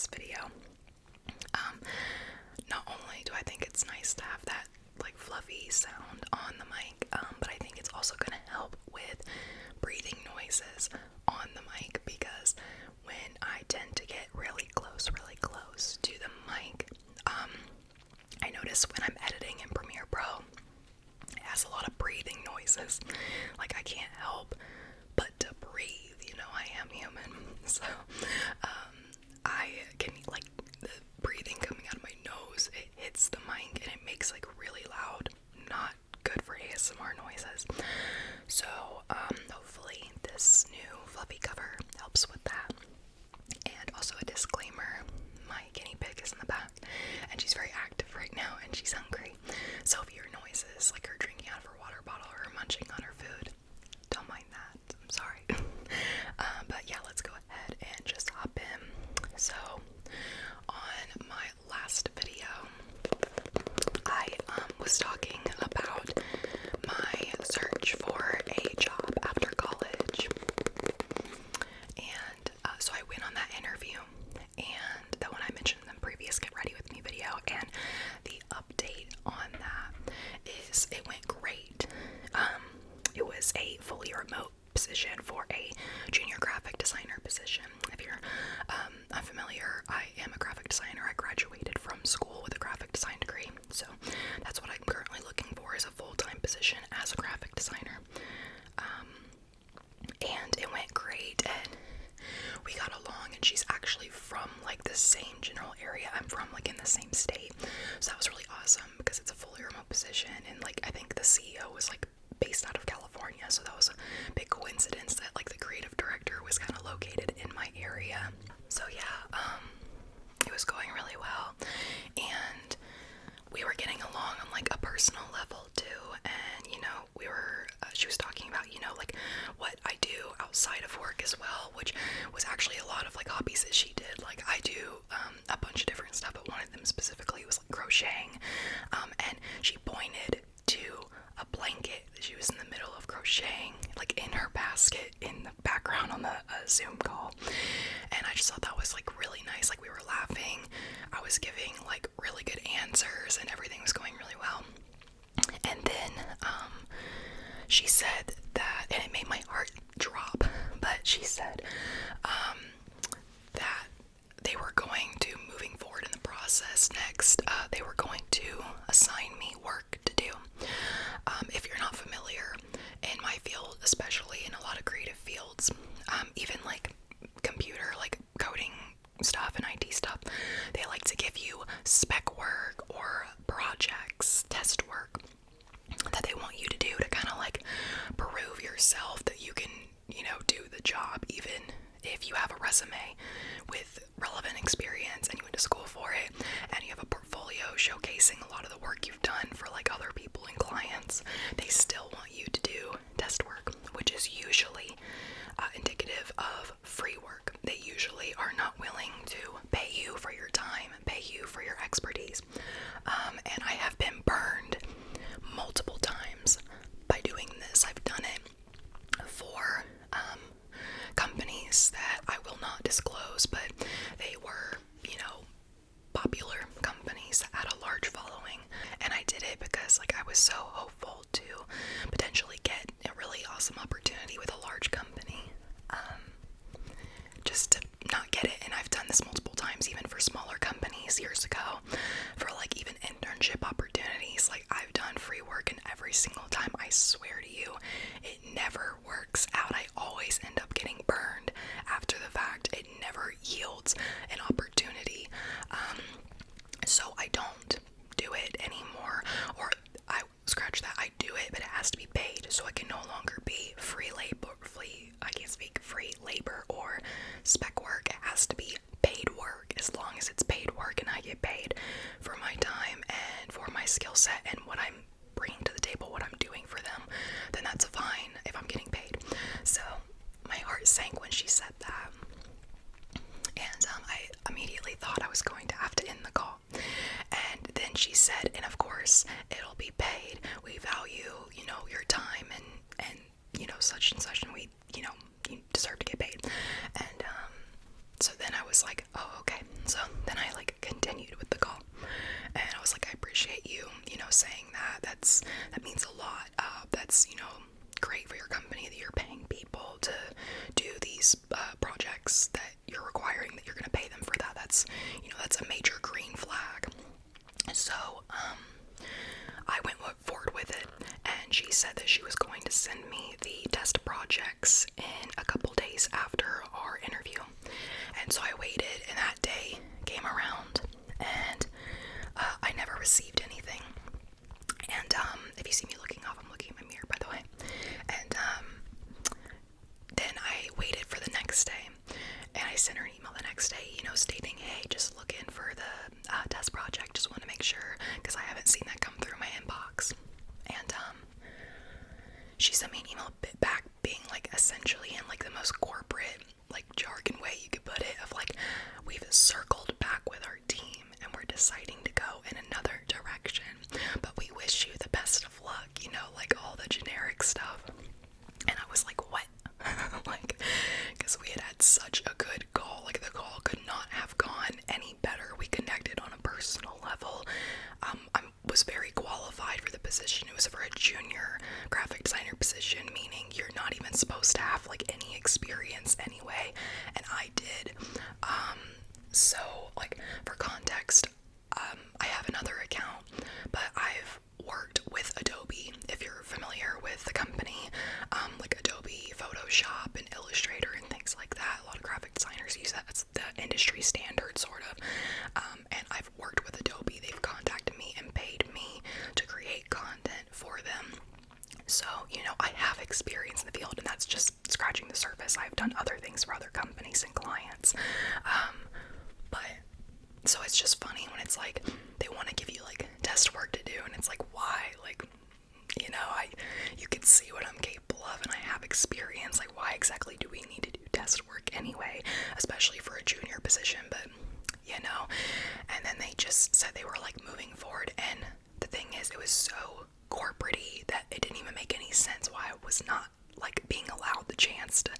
this video. Not only do I think it's nice to have that like fluffy sound on the mic, but I think it's also going to help with breathing noises on the mic, because when I tend to get really close to the mic, I notice when I'm editing in Premiere Pro, it has a lot of breathing noises. Like, I can't help but to breathe, you know, I am human. So, I can, like, the breathing coming out of my nose, it hits the mic and it makes like really loud, not good for ASMR noises. So, hopefully this new fluffy cover helps with that. And also a disclaimer, my guinea pig is in the back, and she's very active right now, and she's hungry. So if you hear noises, like her drinking out of her water bottle or her munching on her food, don't mind that. I'm sorry. But yeah, let's go ahead and just hop in. So, on my last video, I was talking about my search for a job after college, and so I went on that interview, and that one I mentioned in the previous Get Ready With Me video, and the update on that is it went great. It was a fully remote position for a junior graphic designer position. If you're unfamiliar, I am a graphic designer. I graduated from school with a graphic design degree, so that's what I'm currently looking for, is a full-time position as a graphic designer. And it went great, and we got along, and she's actually from like the same general area I'm from, like in the same state, so that was really awesome because it's a fully remote position, and like I think the CEO was like based out of California, so that was a big coincidence that like the creative director was kind of located in my area. So yeah, it was going really well, and we were getting along on like a personal level too, and you know, we were she was talking about, you know, like what I do outside of work as well, which was actually a lot of like hobbies that she did. Like I do a bunch of different stuff, but one of them specifically was like crocheting, and she pointed to a blanket that she was in the middle of crocheting, like in her basket in the background on the Zoom call, and I just thought that was like really nice. Like we were laughing, I was giving like really good answers, and everything was going really well. And then she said that, and it made my heart drop, but she said that they were going to, moving forward in the process next, they were going to assign me work to do. If you're not familiar, in my field, especially in a lot of creative fields, even like computer, like coding stuff and IT stuff, they like to give you spec work or projects, test work that they want you to do to kind of like prove yourself that you can, you know, do the job, even if you have a resume with relevant experience and you went to school for it, and you have a portfolio showcasing a lot of the work you've done for like other people and clients. They still want you to do test work, which is usually indicative of free work. They usually are not willing to pay you for your time and pay you for your expertise. And I have been burned multiple times by doing this. I've done it for companies that I will not disclose, but they were, you know, popular companies that had a large following, and I did it because like I was so hopeful to potentially get a really awesome opportunity with a large company, just to not get it. And I've done this multiple times, even for smaller companies years ago, for like even internship opportunities. Like I've done free work, and every single time, I swear to you, it never works out. I always end up getting burned after the fact. It never yields an opportunity. So I don't do it anymore, or I scratch that, I do it, but it has to be paid, so it can no longer be free labor or spec work. It has to be paid work. As long as it's paid work and I get paid for my time and for my skill set and what I'm bringing to the table, what I'm doing for them, then that's fine if I'm getting paid. So my heart sank when she said that, and I immediately thought I was going to have to end the call. And then she said, and of course it'll be paid. We value, you know, your time and you know, such and such, and we, you know, you deserve to get paid. And so then I was like, oh, okay. So then I like continued with the call, and I was like, I appreciate you, saying that. That means a lot. That's, great for your company that you're paying people to do these projects that you're requiring that you're going to pay them for that. That's, that's a major green flag. So, I went forward with it, and she said that she was going to send me the test projects in a couple days after our interview. And so I waited, and that day came around, and I never received anything. And if you see me looking off, I'm looking in my mirror, by the way. And then I waited for the next day, and I sent her an email the next day, stating, hey, just looking for the test project, just want to make sure, because I haven't seen that come through my inbox. And she sent me an email back being like essentially in like the most corporate, like jargon way you could put it, of like, we've circled back with our team and we're deciding to go in another direction, but we wish you the best of luck, like all the generic stuff. And I was like, what? Like, because we had such a good call. Like, the call could not have gone any better. We connected on a personal level. I was very qualified for the position. It was for a junior graphic designer position, meaning you're not even supposed to have like any experience anyway, and I did. So like, for context, I have another account, but I've worked with Adobe, if you're familiar with the company, like Adobe Photoshop and Illustrator and things like that. A lot of graphic designers use that. That's the industry standard, sort of. And I've worked with Adobe. They've contacted me and paid me to create content for them. So, I have experience in the field, and that's just scratching the surface. I've done other things for other companies and clients. But so it's just funny when it's like, they want to give you like test work to do, and it's like, why? Like, you can see what I'm capable of, and I have experience. Like, why exactly do we need to do test work anyway, especially for a junior position? But and then they just said they were like moving forward, and the thing is, it was so corporate-y that it didn't even make any sense why I was not like being allowed the chance to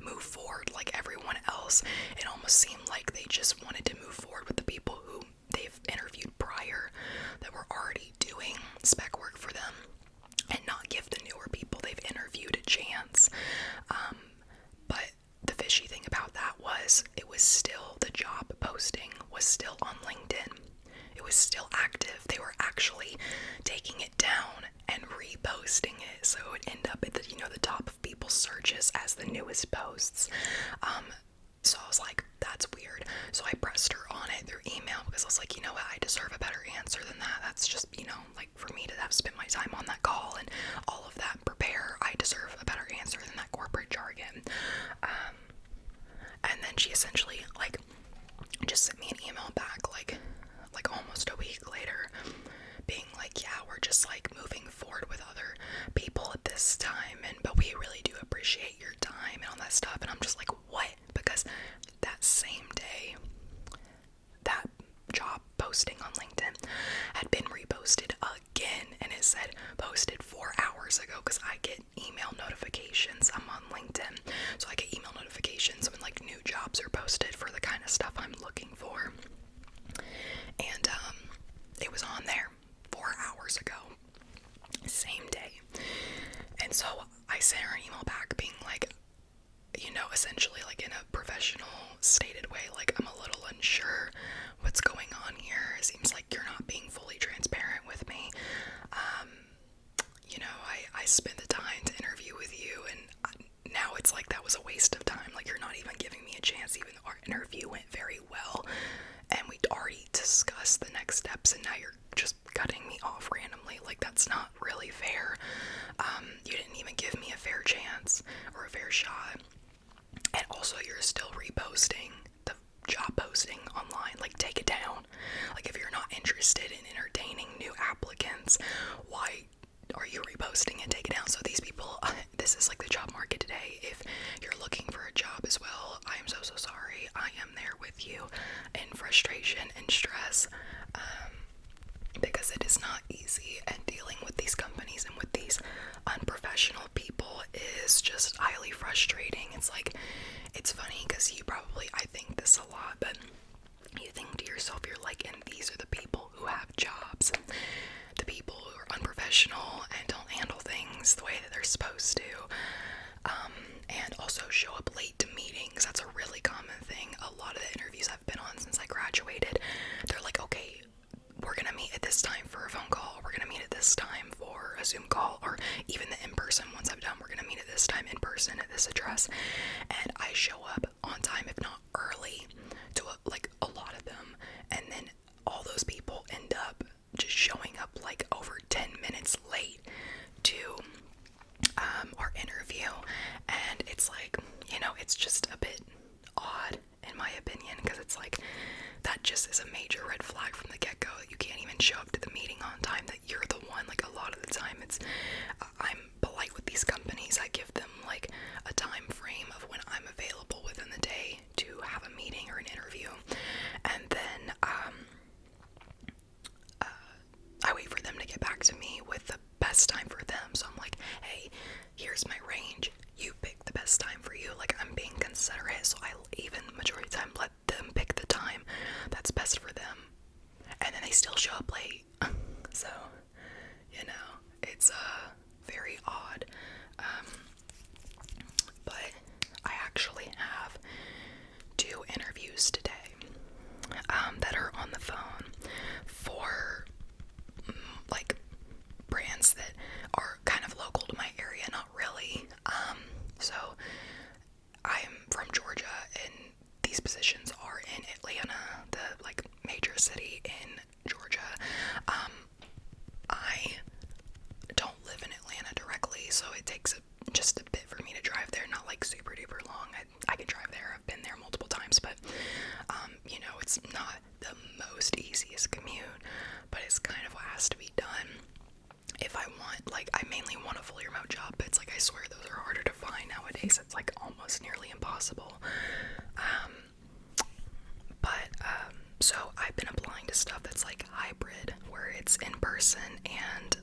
move forward like everyone else. It almost seemed like they just wanted to move forward with the people who they've interviewed prior that were already doing spec work for them, and not give the newer people they've interviewed a chance. But the fishy thing about that was, it was still, the job posting was still on LinkedIn. It was still active. They were actually taking it down and reposting it, so it would end up at the top of people's searches as the newest posts. So I was like, that's weird. So I pressed her on it through email, because I was like, what, I deserve a better answer than that. That's just, like, for me to have spent my time on that call and all of that prepare, I deserve a better answer than that corporate jargon. And then she essentially like just sent me an email back like almost a week later, being like, yeah, we're just like moving forward with other people at this time, but we really do appreciate your time and all that stuff. And I'm just like, what? Because that same day, that job posting on LinkedIn had been reposted again, and it said posted 4 hours ago, because I get email notifications. I'm on LinkedIn, so I get email notifications when like new jobs are posted for the kind of stuff I'm looking for. And it was on there 4 hours ago, same day. And so I sent her an email back being like, essentially like in a professional stated way, like, I'm a little unsure what's going on here. It seems like you're not being fully transparent with me. I spent the time to interview with you, and now it's like that was a waste of time. Like, you're not even giving me a chance, even though our interview went very well, and we'd already discussed the next steps, and now you're just cutting me off randomly. Like, that's not really fair. You didn't even give me a fair chance or a fair shot. And also, you're still reposting the job posting online. Like, take it down. Like, if you're not interested in entertaining new applicants, why are you reposting it? Take it down. So these people, this is like the job market today. If you're looking for a job as well, I am so sorry. I am there with you in frustration and stress, because it is not easy, and dealing with these companies and with these unprofessional people is just highly frustrating. It's like, it's funny because I think this a lot, but you think to yourself, you're like, and these are the people who have jobs, the people who are unprofessional and don't handle things the way that they're supposed to, and also show up late to meetings. That's a really common thing. A lot of the interviews I've been on since I graduated, they're like, okay, we're gonna meet at this time for a phone call, we're gonna meet at this time for a Zoom call, or even the in-person ones I've done, we're gonna meet at this time in person at this address, and I show up on time, if not early, to like a lot of them, and then all those people end up just showing up like over 10 minutes late to our interview, and it's like, you know, it's just a bit odd in my opinion, because it's like, that just is a major red flag from the get-go, that you can't even show up to the meeting on time, that you're the one. Like, a lot of the time it's, I'm polite with these companies, I give them like a time frame of when I'm available within the day to have a meeting or an interview, and then I wait for them to get back to me with the best time for them. So I'm like, hey, here's my range, you pick the best time for you. Like, I'm being considerate, so I even majority of the time let them pick the time that's best for them, and then they still show up late. So, you know, it's very odd. But I actually have 2 interviews today that are on the phone for like brands that are kind of local to my area, not really. So I'm from Georgia, and these positions are in Atlanta, the like major city in Georgia. I don't live in Atlanta directly, so it takes just a bit for me to drive there, not like super duper long. I can drive there, I've been there multiple times, but you know, it's not the most easiest commute, but it's kind of what has to be done if I want, like, I mainly want a fully remote job, but it's like, I swear those are harder to find nowadays. It's like almost nearly impossible. So I've been applying to stuff that's like hybrid, where it's in person and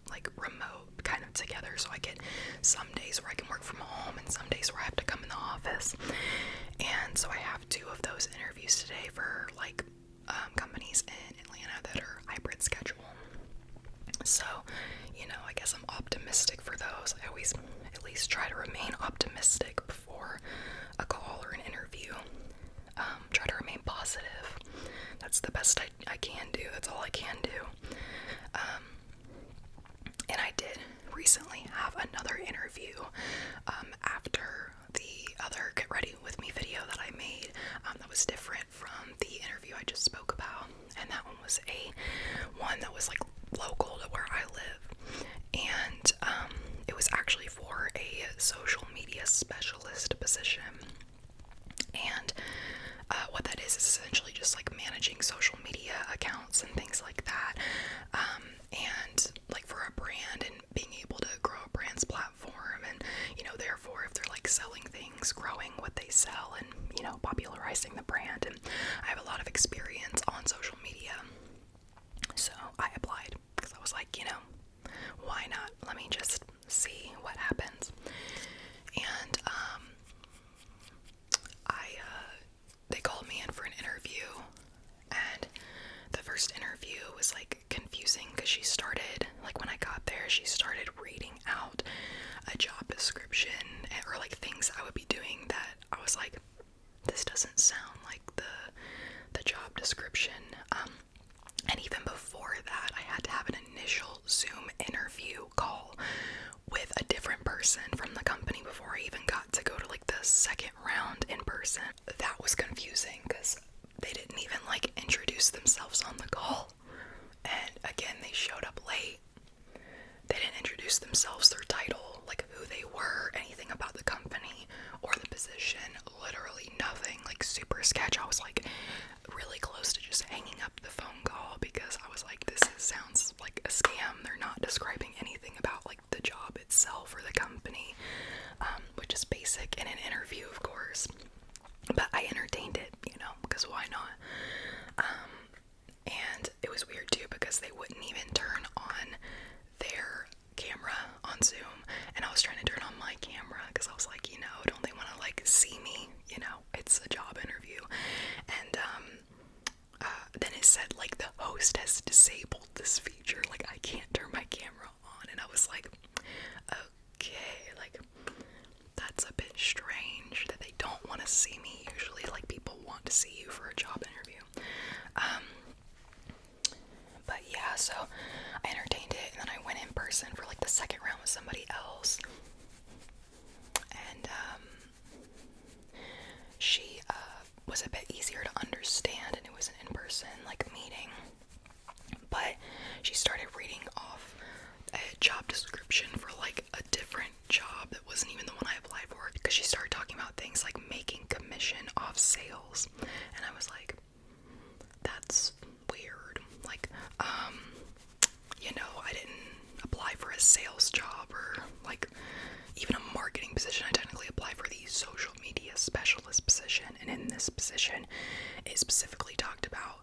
like remote kind of together, so I get some days where I can work from home and some days where I have to come in the office. And so I have 2 of those interviews today for like companies in Atlanta that are hybrid schedule. So, you know, I guess I'm optimistic for those. I always at least try to remain optimistic before a call or an interview. Try to remain positive. That's the best I can do. That's all I can do. And I did recently have another interview after the other Get Ready With Me video that I made that was different from the interview I just spoke about. And that one was one that was like local to where I live. And it was actually for a social media specialist position. And what that is essentially just like managing social media accounts and things like that, and like for a brand, and being able to grow a brand's platform, and you know, therefore if they're like selling things, growing what they sell, and you know, popularizing the brand. And I have a lot of experience on social media, so I applied because I was like, you know, why not, let me just see what happens. And they called me in for an interview, and the first interview was like confusing because she started, like when I got there, she started reading out a job description, or like things I would be doing that I was like, this doesn't sound like the job description. And even before that, I had to have an initial Zoom interview call with a different person from the company before I even got to go to like the second round in person. That was confusing because they didn't even like introduce themselves on the call. And again, they showed up late. They didn't introduce themselves, their title, like who they were, anything about the company or the position, literally nothing, like super sketch. I was like really close to just hanging up the phone call because I was like, this sounds like a scam. They're not describing anything about like the job itself or the company, which is basic in an interview, of course. But I entertained it, you know, because why not? And it was weird too because they wouldn't even turn on their camera on Zoom, and I was trying to turn on my camera because I was like, you know, don't they want to like see me? You know, it's a job interview. And this feature, like I can't turn my camera on. And I was like, okay, like that's a bit strange that they don't want to see me. Usually like people want to see you for a job interview. But yeah, so I entertained it, and then I went in person for like the second round with somebody else, and she was a bit easier to understand, and it was an in-person like meeting. But she started reading off a job description for like a different job that wasn't even the one I applied for, because she started talking about things like making commission off sales, and I was like, that's weird. Like, you know, I didn't apply for a sales job or like even a marketing position. I technically applied for the social media specialist position, and in this position it specifically talked about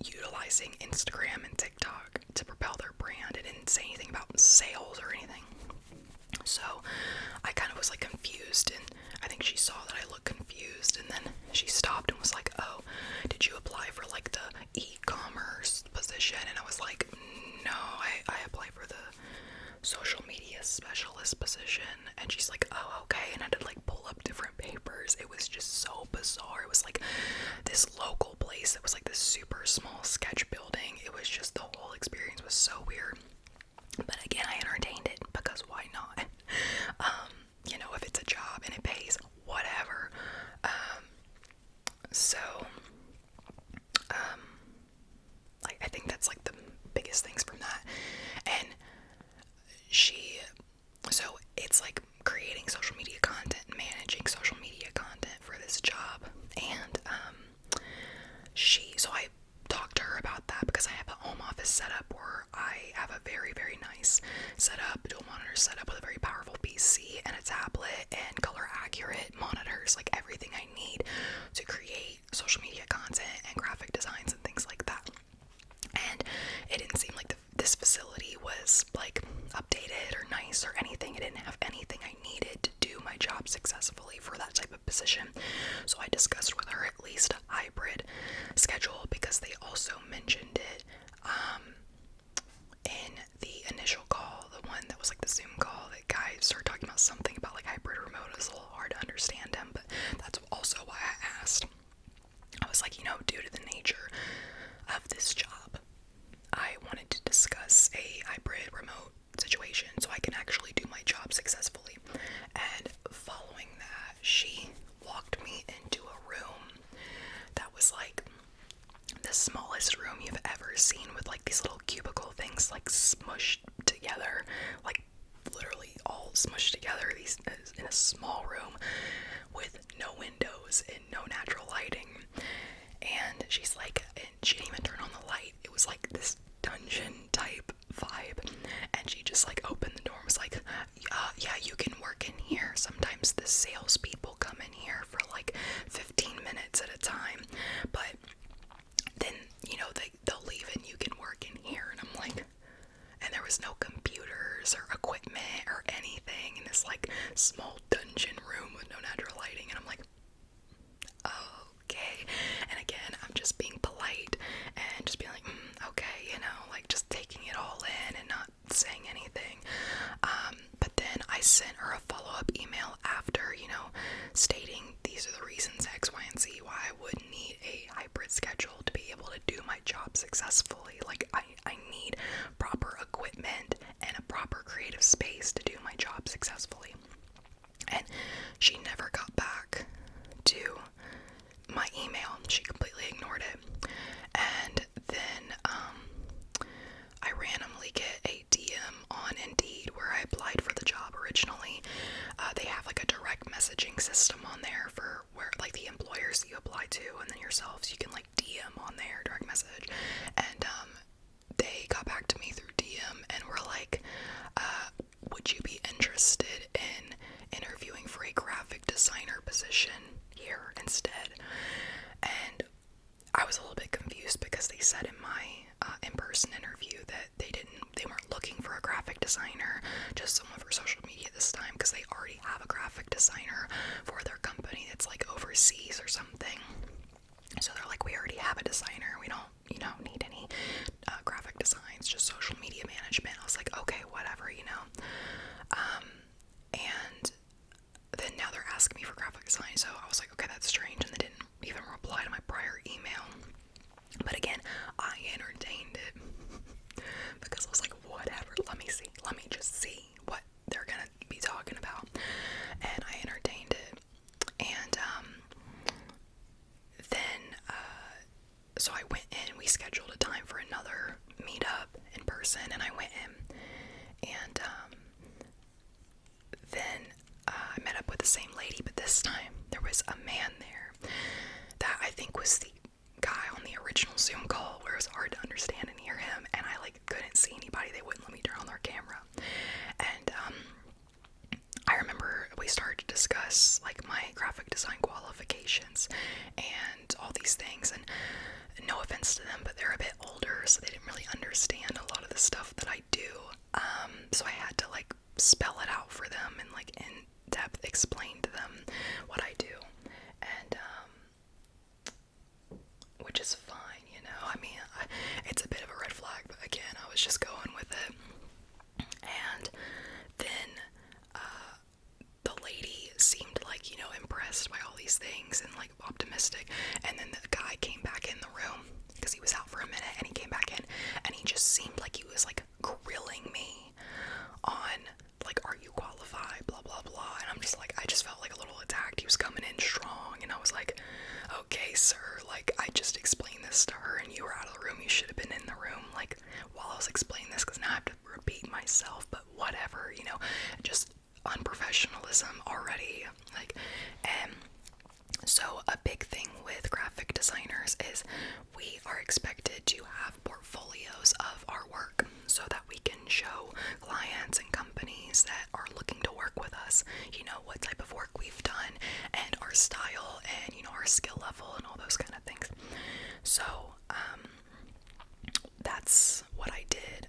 utilizing Instagram and TikTok to propel their brand. It didn't say anything about sales or anything. So I kind of was like confused, and I think she saw that I looked confused, and then she stopped and was like, oh, did you apply for like the e-commerce position? And I was like, no, I applied for the social media specialist position. And she's like, oh, okay. And I had to like pull up different papers. It was just so bizarre. It was like this local place that was like this super small sketch building. It was just, the whole experience was so weird. But again, I entertained it because why not? You know, if it's a job and it pays, whatever. I think that's like the biggest things from that. And so it's like creating social media content, managing social media content for this job. And so I talked to her about that because I have a home office setup where I have a very, very nice setup, dual monitor setup with a very powerful PC and a tablet and color accurate monitors, like everything I need to create social media content and graphic designs and things like that. And it didn't seem like this facility was like updated or nice or anything. It didn't have anything I needed to do my job successfully for that type of position. So I discussed with her at least a hybrid schedule, because they also mentioned it in the initial call, the one that was like the Zoom call. That guy started talking about something about like hybrid remote. It was a little hard to understand him, but that's also why I asked. I was like, you know, due to the nature of this job, I wanted to discuss a hybrid remote situation so I can actually do my job successfully. And following that, she walked me into a room that was like the smallest room you've ever seen, with like these little cubicle things like smushed together, like literally all smushed together, these in a small room with no windows and no natural lighting. And she's like, and she didn't even turn on the light. It was like this dungeon type vibe. And she just like opened the door and was like, yeah, you can work in here. Sometimes the salespeople come in here for like 15 minutes at a time, but then, you know, they'll leave and you can work in here. And I'm like, and there was no computers or equipment or anything in this like small dungeon room with no natural lighting. And I'm like, okay. And again, I'm just being polite and just being like, okay, you know, like just taking it all in and not saying anything. But then I sent her a follow-up email after, you know, stating these are the reasons X, Y, and Z why I would need a hybrid schedule to be able to do my job successfully. Like I need proper equipment and a proper creative space to do my job successfully. And she never got back to my email. She completely ignored it. And then I randomly get a DM on Indeed where I applied for the job originally. They have like a direct messaging system on there for where like the employers that you apply to, and then yourselves, you can like DM on there, direct message. And they got back to me through DM and were like, would you be interested in interviewing for a graphic designer position here instead? And I was a little bit confused because they said in my in-person interview that they weren't looking for a graphic designer, just someone for social media this time, because they already have a graphic designer for their company that's like overseas or something. So they're like, we already have a designer, we don't, you know, need any graphic designs, person, and I went in, and then I met up with the same lady, but this time there was a man there that I think was the guy on the original Zoom call where it was hard to understand and hear him, and I like couldn't see anybody. They wouldn't let me turn on their camera. And I remember we started to discuss like my graphic design qualifications and all these things, and no offense to them, but they're a bit older, so they didn't really understand a lot of the stuff that I do. So I had to like spell it out for them and like in depth explain to them what I do, and which is fine, you know. I mean, it's a bit of a red flag, but again, I was just going with it. And then the lady seemed like, you know, impressed by all these things and like optimistic, and then the guy came back in the room because he was out for a minute, and he came back in, and he just seemed like he was like grilling me on like, are you qualified, blah blah blah. And I'm just like, I just felt like a little attacked. He was coming in strong, and I was like, okay sir, like I just explained this to her and you were out of the room. You should have been in the room like while I was explaining this, because now I have to repeat myself, but whatever, you know, just unprofessionalism already. Like, and so a big thing with graphic designers is we are expected to have portfolios of our work so that we can show clients and companies that are looking to work with us, you know, what type of work we've done and our style and, you know, our skill level and all those kind of things. So that's what I did.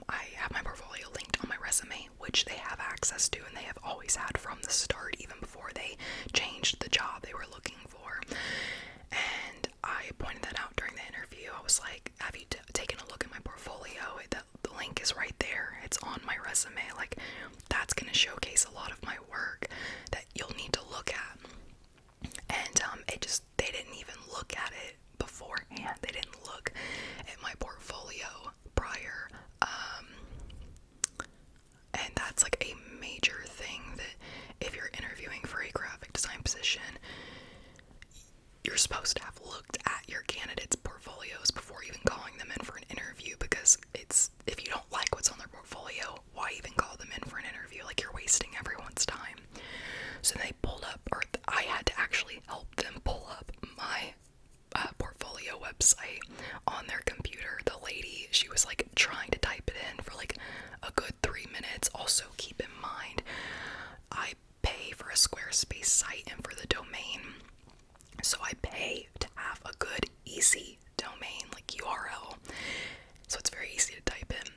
I have my portfolio linked on my resume, which they have access to, and they have always had from the start, even before they changed the job they were looking for. And I pointed that out during the interview. I was like, have you taken a look at my portfolio? The link is right there. It's on my resume. Like, that's going to showcase a lot of my work that you'll need to look at. And they didn't even look at it beforehand. They didn't look at my portfolio prior. And that's like a major thing, that if you're interviewing for a graphic design position, you're supposed to have looked at your candidates' portfolios before even calling them in for an interview, because if you don't like what's on their portfolio, why even call them in for an interview? Like, you're wasting everyone's time. So they pulled up, or I had to actually help them pull up my portfolio website on their computer. The lady, she was like trying to type it in for like a good 3 minutes. Also, keep in mind, I pay for a Squarespace site and for the domain, so I pay to have a good, easy domain, like URL, so it's very easy to type in.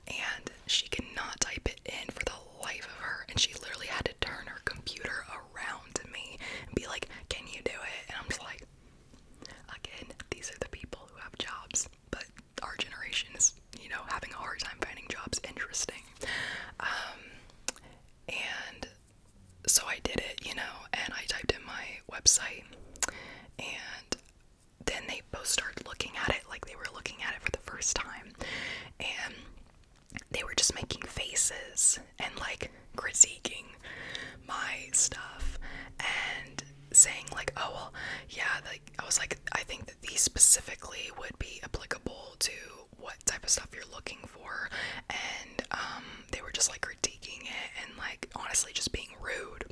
And she cannot type it in for the life of her, and she literally had to turn her computer around to me and be like, can you do it? And I'm just like, again, these are the people who have jobs, but our generation is, you know, having a hard time finding jobs interesting. And so I did it, you know, and I typed in my website, and then they both started looking at it like they were looking at it for the first time, and they were just making faces and like critiquing my stuff and saying like, oh well, yeah, like I was like, I think that these specifically would be applicable to what type of stuff you're looking for, and they were just like critiquing it and like honestly just being rude.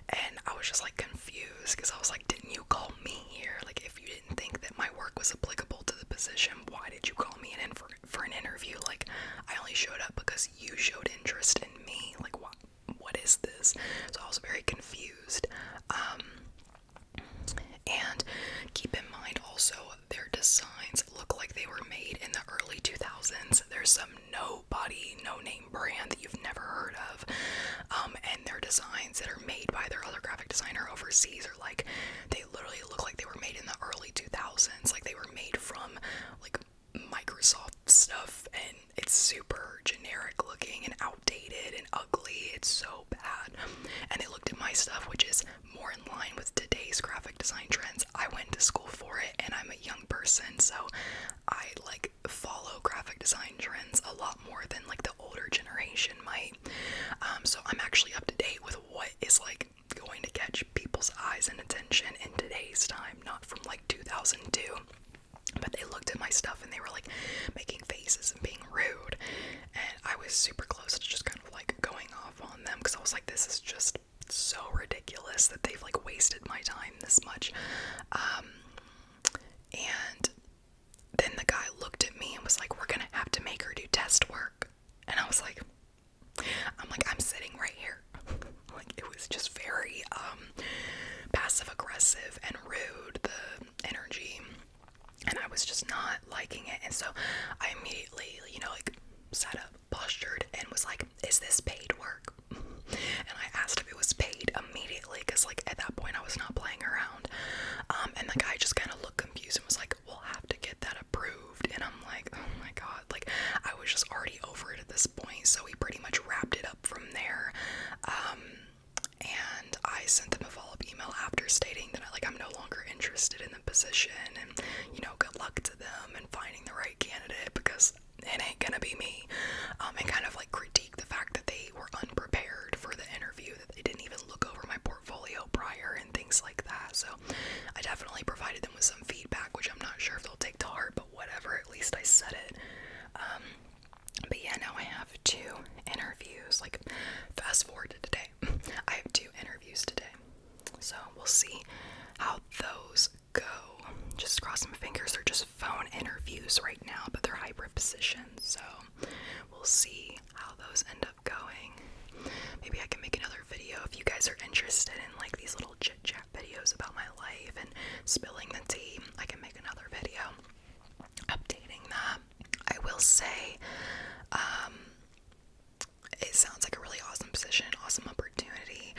And I was just like confused, because I was like, didn't you call me here? Like, if you didn't think that my work was applicable to the position, why did you call me in for an interview? Like, I only showed up because you showed interest in me. Like, what is this? So I was very confused. And keep in mind also, their designs look like they were made in the early 2000s. There's some no-name brand that you've never heard of. And their designs that are made by their other graphic designer overseas are like, they literally look like they were made in the early 2000s. Like, they were made from like Microsoft stuff, and it's super generic looking and outdated and ugly. It's so bad. And they looked at my stuff, which is more in line with today's graphic design trends. I went to school for it, and I'm a young person, so I like follow graphic design trends a lot more than like the older generation might. So I'm actually up to date with what is like going to catch people's eyes and attention in today's time, not from like 2002. But but they looked at my stuff and they were like making faces and being rude, and I was super close to just kind of like going off on them because I was like, this is just so ridiculous that they've like wasted my time this much. And then the guy looked at me and was like, we're gonna have to make her do test work. And I was like, I'm sitting right here. Like, it was just very passive aggressive and rude, the energy, and I was just not liking it. And so I immediately, like, sat up, postured, and was like, is this paid work? And I asked if it was paid immediately, because like at that point I was not playing around. And the guy just kind of looked confused and was like, we'll have to get that approved. And I'm like, oh my god, like I was just already over it at this point. So he pretty much wrapped it up from there. And I sent them a follow-up email after stating that I'm no longer interested in the position, and good luck to them in finding the right candidate, because it ain't gonna be me. And kind of like critique the fact that they were unprepared for the interview, that they didn't even look over my portfolio prior and things like that. So I definitely provided them with some feedback, which I'm not sure if they'll take to heart, but whatever, at least I said it. But yeah, now I have 2 interviews. Like, fast forward to today. I have 2 interviews today. So we'll see how those go. Just cross my fingers. They're just phone interviews right now, but they're hybrid positions. So we'll see how those end up going. Maybe I can make another video if you guys are interested in like these little chit chat videos about my life and spilling the tea. I can make another video updating that. I will say, it sounds like a really awesome position, awesome opportunity.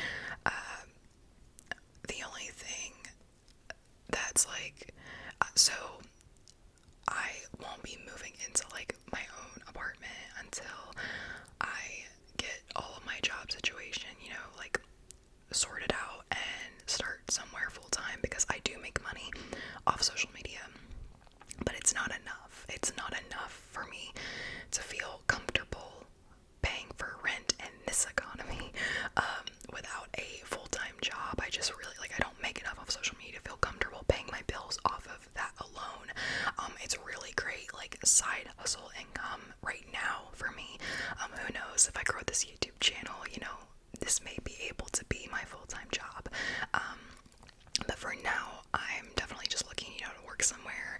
The only thing that's like, so I won't be moving into like my own apartment until I get all of my job situation, like sorted out and start somewhere full time, because I do make money off social media, but it's not enough. It's not enough for me to feel comfortable paying for rent in this economy without a full-time job. I just really, I don't make enough off social media to feel comfortable paying my bills off of that alone. It's really great, like, side hustle income right now for me. Who knows, if I grow this YouTube channel, this may be able to be my full-time job. But for now, I'm definitely just looking, to work somewhere,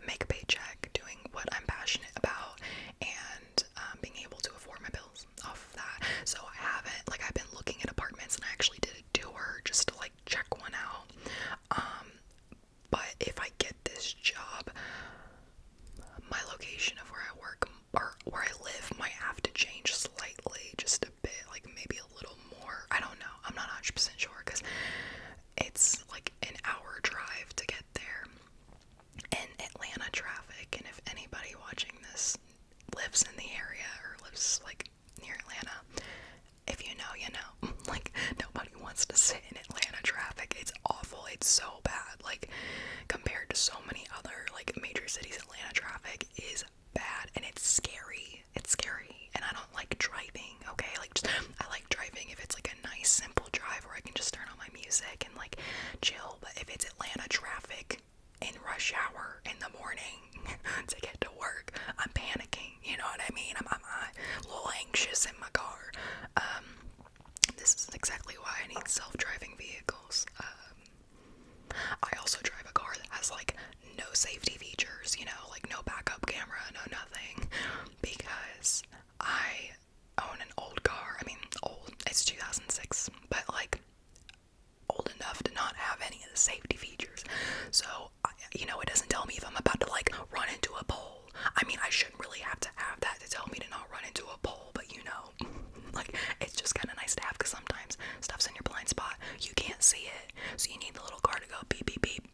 make a paycheck, doing what I'm passionate about, and being able to afford my bills off of that. So I've been looking at apartments, and I actually did a tour just to check one out. But if I get this job, my location of where I work or where I live might have to change slightly, just a bit, maybe a little more. I don't know. I'm not 100% sure, because it's like an hour drive to get there in Atlanta traffic. And if anybody watching this lives in the area or lives near Atlanta, if you know, you know. Nobody wants to sit in Atlanta traffic. It's awful. It's so bad. Compared to so many other major cities, Atlanta traffic is bad, and it's scary. It's scary, and I don't like driving. Okay, I like driving if it's a nice simple drive where I can just turn on my music and chill. But if it's Atlanta traffic in rush hour in the morning to get to work, I'm panicking. You know what I mean? I'm a little anxious in my car. This is exactly why I need self-driving vehicles. I also drive a car that has no safety features, no backup camera, no nothing, because I own an old car. I mean, old, it's 2006, but old enough to not have any of the safety features. So, it doesn't tell me if I'm about to run into a pole. I mean, I shouldn't really have to have that to tell me to not run into a pole, but it's just kind of nice to have, because sometimes stuff's in your blind spot, you can't see it, so you need the little car to go beep beep beep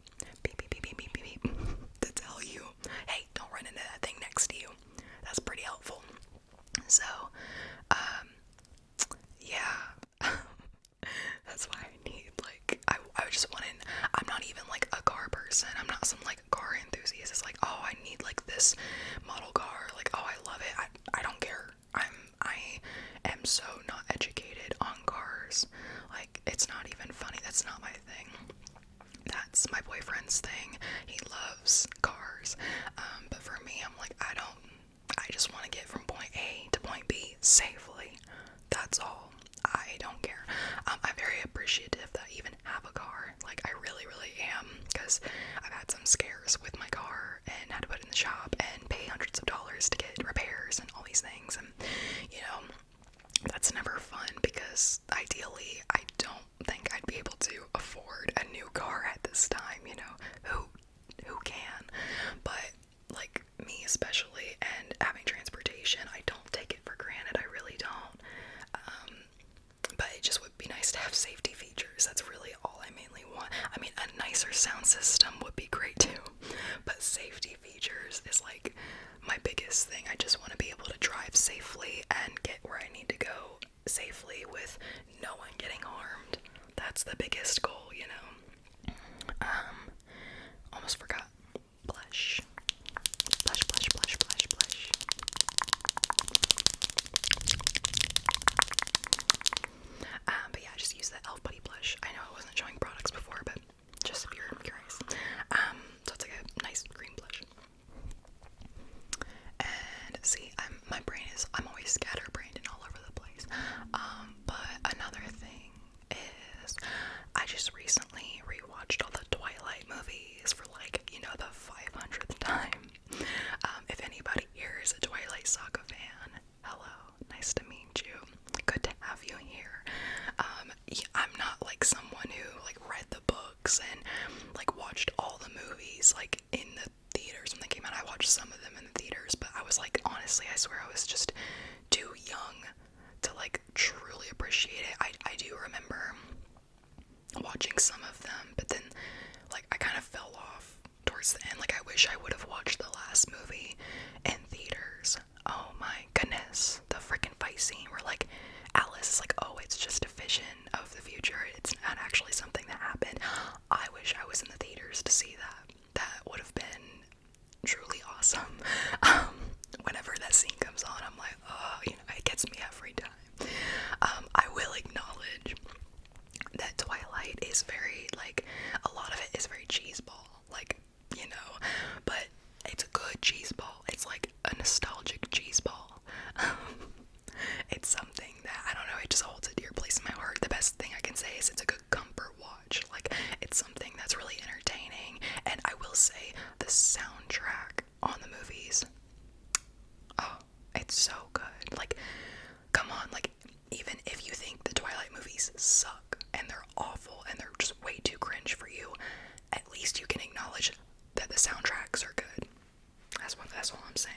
beep beep beep beep beep beep, beep to tell you, hey, don't run into that thing next to you. That's pretty helpful. So yeah. That's why I need I just wanted, I'm not even a car person. I'm not some car enthusiast. It's oh, I need this model car. Oh, I love it. I don't care. I am so not educated on cars. It's not even funny. That's not my thing. That's my boyfriend's thing. He loves cars. But for me, I'm like, I just want to get from point A to point B safely. That's all. I don't care. I'm very appreciative that I even have a car. Like, I really, really am, because I've had some scares with my car and had to put it in the shop and pay hundreds of dollars to get repairs and all these things. And, you know, that's never fun, because ideally I don't think I'd be able to afford a new car at this time. You know, who can? But like me especially, and having transportation, I don't take it for granted. I really don't. But it just would be nice to have safety features. That's really all I mainly want. I mean, a nicer sound system would be great too, but safety features is like my biggest thing. I just want to be able to drive safely and get where I need to go safely with no one getting harmed. That's the biggest goal, you know. Almost forgot. Blush. Blush, blush, blush, blush, blush. But yeah, I just use the e.l.f. Buddy blush. I know I wasn't showing products before, but just if you're curious. So it's like a nice green blush. And see, I'm always scatterbrained and all over the place. But another thing is, I just recently rewatched all the Twilight movies for, like, you know, the 500th time. If anybody here is a Twilight Saga fan, hello, nice to meet you. Good to have you here. I'm not like someone who like read the books and like watched all the movies like in the theaters when they came out. I watched some of them in the theaters, but I was like, honestly, I swear I was just too young to like truly appreciate it. I do remember watching some of them, but then like I kind of fell off towards the end. Like, I wish I would have watched the last movie in theaters. Oh my goodness, the freaking fight scene where like Alice is like, oh, it's just a vision of the future, it's not actually something that happened. I wish I was in the theaters to see that. That would have been truly awesome. Whenever that scene comes on, I'm like, oh, you know, it gets me every time. I will acknowledge that Twilight is very, like, a lot of it is very cheeseball, like, you know, but it's a good cheeseball. It's like a nostalgic cheeseball. It's something that, I don't know, it just holds a dear place in my heart. The best thing I can say is it's a good comfort watch. Like, it's something that's really entertaining, and I will say the soundtrack on the movies, oh, it's so good. Like, come on, like, even if you think the Twilight movies suck and they're awful and they're just way too cringe for you, at least you can acknowledge that the soundtracks are good. That's all I'm saying.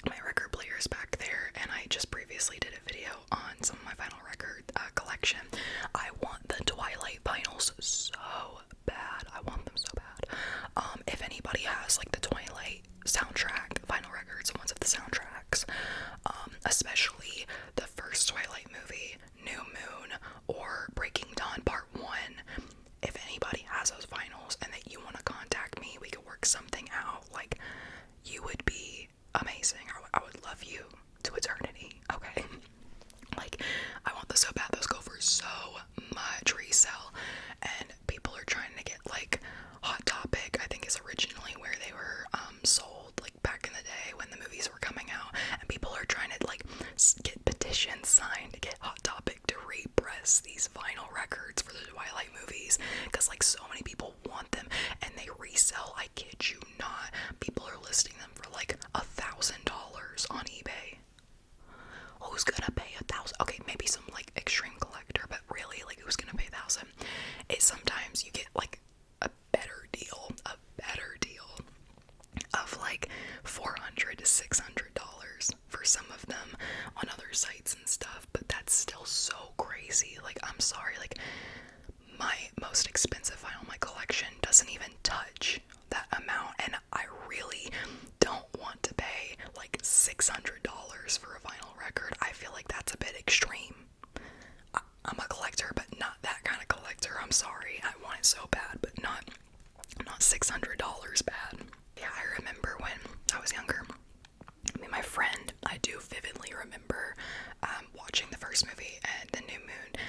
My record player is back there, and I just previously did a video on some of my vinyl record collection. I want the Twilight vinyls so bad. I want them so bad. If anybody has like the Twilight soundtrack vinyl records, ones of the soundtracks, especially the first Twilight movie, New Moon, or Breaking Dawn Part 1, if anybody has those vinyls and that you want to contact me, we could work something out. Like, you would be amazing. I would love you to eternity, okay? Like, I want those so bad. Those go for so much resale, and people are trying to get, like, Hot Topic, I think, is originally where they were sold, like, back in the day when the movies were coming out, and people are trying to, like, get petitions signed to get Hot Topic to repress these vinyl records for the Twilight movies, because, like, so many people want them, and they resell, I kid you not, people are listing them for, like, $1,000 on eBay. Who's gonna pay $1,000? Okay, maybe some, like, extreme collector, but really, like, who's gonna pay $1,000? It's sometimes you get, like, a better deal of, like, $400 to $600 for some of them on other sites and stuff, but that's still so crazy. Like, I'm sorry, like, my most expensive vinyl in my collection doesn't even touch that amount, and I really don't want to pay like $600 for a vinyl record. I feel like that's a bit extreme. I'm a collector, but not that kind of collector. I'm sorry, I want it so bad, but not $600 bad. Yeah, I remember when I was younger, me and my friend, I do vividly remember watching the first movie and the New Moon,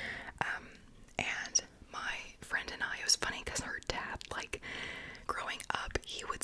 and my friend and I, it was funny because her dad, like, growing up, he would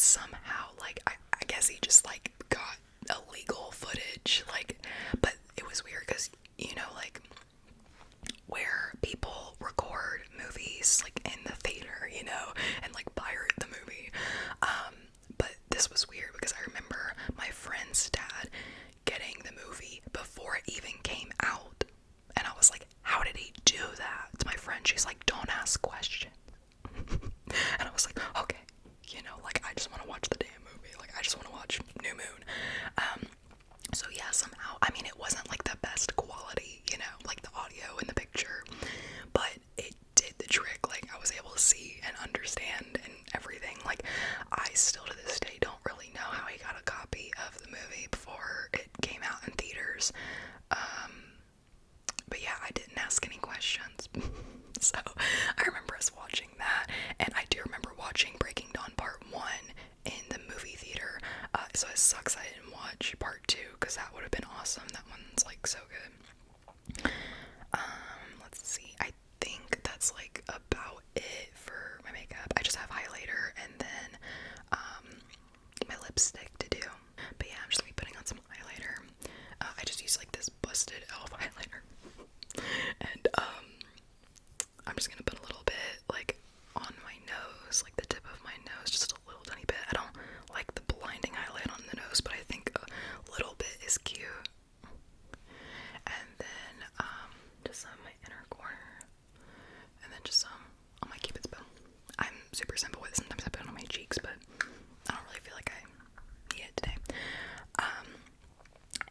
super simple with it. Sometimes I put it on my cheeks, but I don't really feel like I need it today.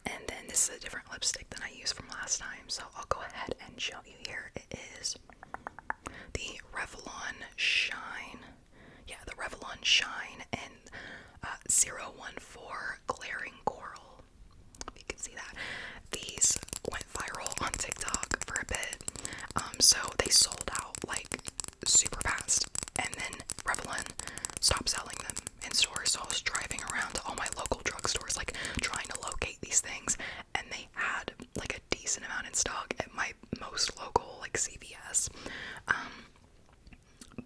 And then this is a different lipstick than I used from last time, so I'll go ahead and show you here. It is the Revlon Shine. Yeah, the Revlon Shine and 014 Glaring Coral. If you can see that. These went viral on TikTok for a bit. So they sold out like super fast. And then Revlon stopped selling them in stores. So I was driving around to all my local drugstores, like trying to locate these things. And they had like a decent amount in stock at my most local, like CVS.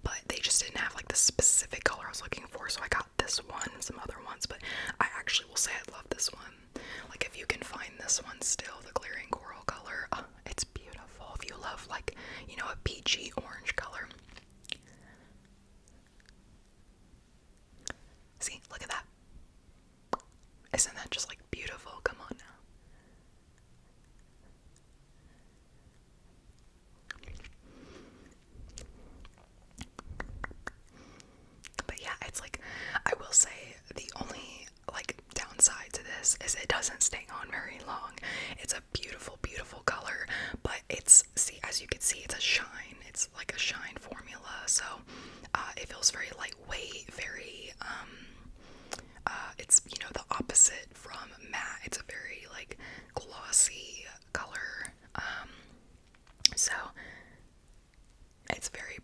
But they just didn't have like the specific color I was looking for, so I got this one and some other ones, but I actually will say I love this one. Like, if you can find this one still, the Glaring Coral color, it's beautiful. If you love, like, you know, a peachy orange color. See, look at that. Isn't that just, like, beautiful? Come on now. But yeah, it's like, I will say the only like downside to this is it doesn't stay on very long. It's a beautiful, beautiful color, but it's, see, as you can see, it's a shine. It's like a shine formula, so it feels very lightweight, very it's, you know, the opposite from matte. It's a very like glossy color, so it's very